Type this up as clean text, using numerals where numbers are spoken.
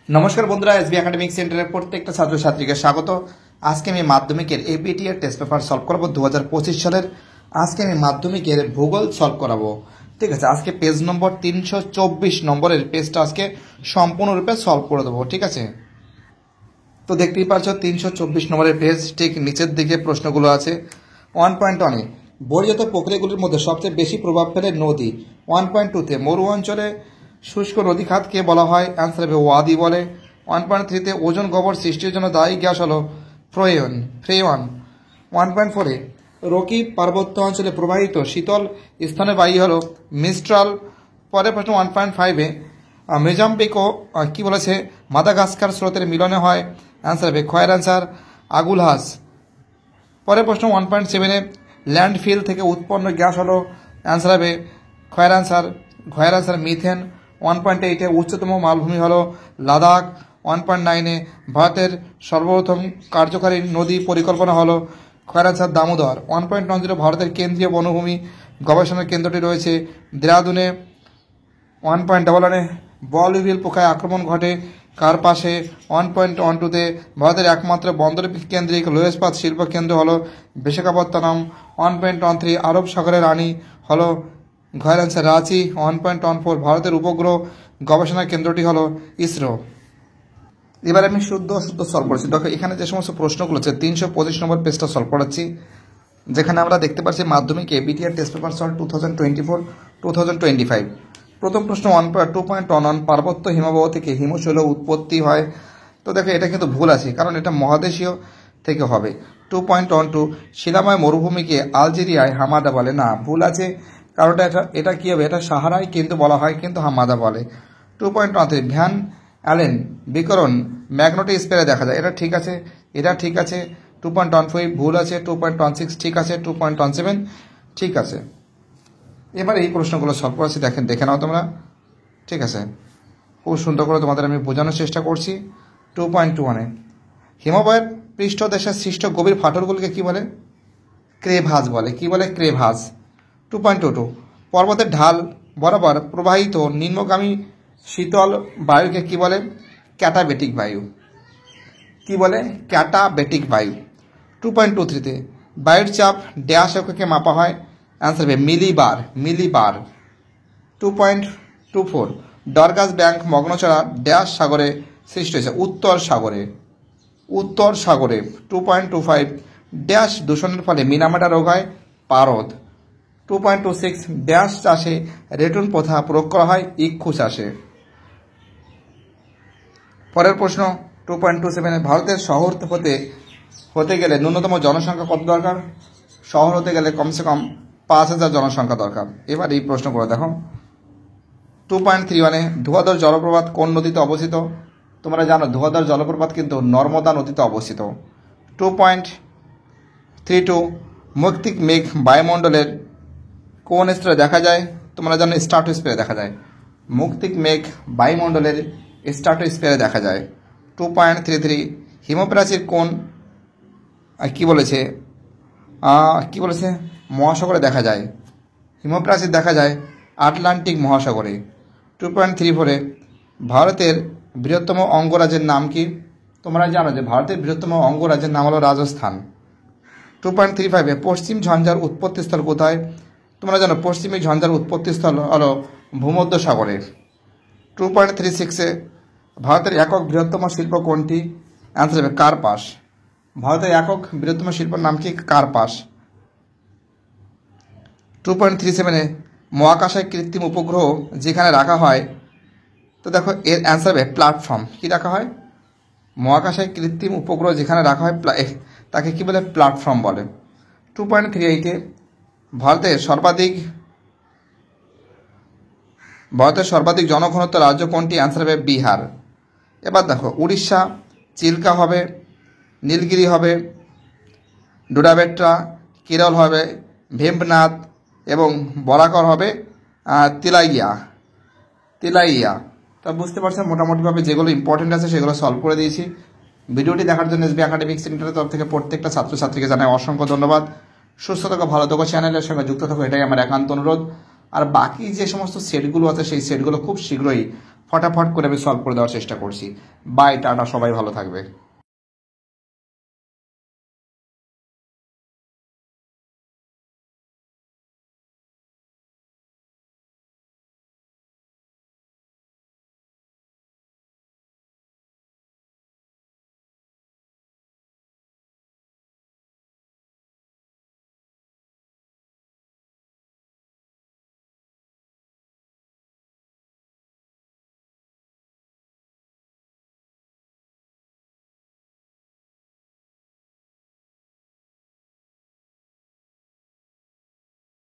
নমস্কার বন্ধুরা, SB academic সেন্টারের প্রত্যেকটা ছাত্রছাত্রীকে স্বাগত। আজকে আমি মাধ্যমিকের এবিটি এর টেস্ট পেপার সলভ করাবো 2025 সালের। আজকে আমি মাধ্যমিকের ভূগোল সলভ করাবো। ঠিক আছে, আজকে পেজ নম্বর 324 নম্বরের পেজটা আজকে সম্পূর্ণরূপে সলভ করে দেবো। ঠিক আছে, তো দেখতেই পাচ্ছ 324 নম্বরের পেজ, ঠিক নিচের দিকে প্রশ্নগুলো আছে। 1.1-এ বর্জ্যত প্রক্রিয়াগুলির মধ্যে সবচেয়ে বেশি প্রভাব ফেলে নদী। 1.2-তে মরু অঞ্চলে শুষ্ক নদী খাতকে বলা হয়, অ্যান্সার হবে ওয়াদি বলে। 1.3-তে ওজন গহ্বর সৃষ্টির জন্য দায়ী গ্যাস হলো ফ্রেয়ন। 1.4-এ রকি পার্বত্য অঞ্চলে প্রবাহিত শীতল স্থানে বায়ু হলো মিস্ট্রাল। পরের প্রশ্ন 1.5-এ মোজাম্বিক ও কি বলেছে মাদাগাস্কার স্রোতের মিলনে হয়, অ্যান্সার হবে খয়ের অ্যান্সার আগুলহাস। পরের প্রশ্ন 1.7-এ ল্যান্ডফিল থেকে উৎপন্ন গ্যাস হলো, অ্যান্সার হবে খয়ের অ্যান্সার মিথেন। 1.8-এ উচ্চতম মালভূমি হলো লাদাখ। 1.9-এ ভারতের সর্বপ্রথম কার্যকারী নদী পরিকল্পনা হলো খয়ের অ্যান্সার দামোদর। 1.10 ভারতের কেন্দ্রীয় বনভূমি গবেষণা কেন্দ্রটি রয়েছে দেরাদুনে। 1.11-এ বলউইল পোকায় আক্রমণ ঘটে কার পাশে? 1.12-তে ভারতের একমাত্র বন্দর কেন্দ্রিক লোহ ইস্পাত শিল্প কেন্দ্র হলো বিশাখাপত্তনম। 1.13 আরব সাগরের রানী হলো ঘয়ের অ্যান্সার রাঁচি। 1.14 ভারতের উপগ্রহ গবেষণা কেন্দ্রটি হলো ইসরো। এবার আমি শুদ্ধ সলভ করেছি। দেখো এখানে যে সমস্ত প্রশ্নগুলো আছে 325 নম্বর পেজটা সলভ করাচ্ছি, যেখানে আমরা দেখতে পাচ্ছি মাধ্যমিক এবিটিআর টেস্ট পেপার সলভ 2024-2025। প্রথম প্রশ্ন 2.11 পার্বত্য হিমবাহ থেকে হিমশৈল উৎপত্তি হয়। তো দেখো এটা কিন্তু ভুল আছে, কারণ এটা মহাদেশীয় থেকে হবে। 2.12 শিলাময় মরুভূমিকে আলজেরিয়ায় হামাদা বলে, না ভুল আছে, কারণ এটা কি হবে, এটা সাহারায় কিন্তু বলা হয়, কিন্তু হামাদা বলে। 2.13 ভ্যান অ্যালেন বিকরণ ম্যাগনেটোস্ফিয়ারে দেখা যায়, এটা ঠিক আছে। 2.15 ভুল আছে। 2.16 ঠিক আছে। 2.17 ঠিক আছে। এবার এই প্রশ্নগুলো সলভ করেছি, দেখে নাও তোমরা। ঠিক আছে, খুব সুন্দর করে তোমাদের আমি বোঝানোর চেষ্টা করছি। 2.21-এ হিমবাহের পৃষ্ঠদেশে সৃষ্ট গভীর ফাটলগুলিকে কি বলে? ক্রেভাস বলে। কি বলে? ক্রেভাস। 2.22 পর্বতের ঢাল বরাবর প্রবাহিত নিম্নগামী শীতল বায়ুকে কি বলে? ক্যাটাবেটিক বায়ু। কি বলে? ক্যাটাবেটিক বায়ু। 2.23-তে বায়ুর চাপ ড্যাশ এককে মাপা হয়, অ্যান্সার হবে মিলিবার। 2.24 ডরগাস ব্যাংক মগ্নচড়া ড্যাশ সাগরে সৃষ্টি হয়েছে, উত্তর সাগরে। 2.25 ড্যাশ দূষণের ফলে মিনামাটা রোগ হয়, পারদ। 2.26 ড্যাশ চাষে রেটুন প্রথা প্রয়োগ করা হয়, ইক্ষু চাষে। পরের প্রশ্ন 2.27 ভারতের শহর হতে গেলে ন্যূনতম জনসংখ্যা কত দরকার? শহর হতে গেলে কমসে কম 5,000 জনসংখ্যা দরকার। এবার এই প্রশ্ন করে দেখো। 2.31 ধোঁয়াধর জলপ্রপাত কোন নদীতে অবস্থিত? তোমরা জানো ধোঁয়াধর জলপ্রপাত কিন্তু নর্মদা নদীতে অবস্থিত। 2.32 মৌক্তিক মেঘ বায়ুমণ্ডলের কোন স্তরে দেখা যায়? তোমরা জানো স্ট্রাটোস্ফিয়ারে দেখা যায়। মৌক্তিক মেঘ বায়ুমণ্ডলের স্ট্রাটোস্ফিয়ারে দেখা যায়। 2.33 হিমপ্রাচীর কোন কি বলেছে মহাসাগরে দেখা যায়? হিমপ্রাচীর দেখা যায় আটলান্টিক মহাসাগরে। 2.34 ভারতের বৃহত্তম অঙ্গরাজ্যের নাম কি? তোমরা জানো যে ভারতের বৃহত্তম অঙ্গরাজ্যের নাম হলো রাজস্থান। 2.35 পশ্চিম ঝঞ্ঝার উৎপত্তিস্থল কোথায়? তোমরা জানো পশ্চিমী ঝঞ্ঝার উৎপত্তিস্থল হলো ভূমধ্য সাগরে। 2.36 ভারতের একক বৃহত্তম শিল্প কোনটি? অ্যান্সার হবে কার্পাস। ভারতের একক বৃহত্তম শিল্পের নাম কি? কার্পাস। 2.37 মহাকাশে কৃত্রিম উপগ্রহ যেখানে রাখা হয়, তো দেখো এর অ্যান্সার হবে প্ল্যাটফর্ম। কি রাখা হয়? মহাকাশে কৃত্রিম উপগ্রহ যেখানে রাখা হয় তাকে কি বলে? প্ল্যাটফর্ম বলে। 2.38 ভারতের সর্বাধিক জনঘনত্ব রাজ্য কোনটি? অ্যান্সার হবে বিহার। এবার দেখো উড়িষ্যা চিল্কা হবে, নীলগিরি হবে, ডুডাবেট্রা, কেরল হবে ভেম্বনাথ এবং বরাকর হবে তিলাইয়া। তা বুঝতে পারছেন মোটামুটিভাবে যেগুলো ইম্পর্টেন্ট আছে সেগুলো সলভ করে দিয়েছি। ভিডিওটি দেখার জন্য এসবি একাডেমিক সেন্টারের তরফ থেকে প্রত্যেকটা ছাত্রছাত্রীকে জানাই অসংখ্য ধন্যবাদ। সুস্থ থাকো, ভালো থাকো, চ্যানেলের সঙ্গে যুক্ত থাকো, এটাই আমার একান্ত অনুরোধ। আর বাকি যে সমস্ত সেটগুলো আছে সেই সেটগুলো খুব শীঘ্রই ফটাফট করে আমি সলভ করে দেওয়ার চেষ্টা করছি। বাই, টাটা, সবাই ভালো থাকবে।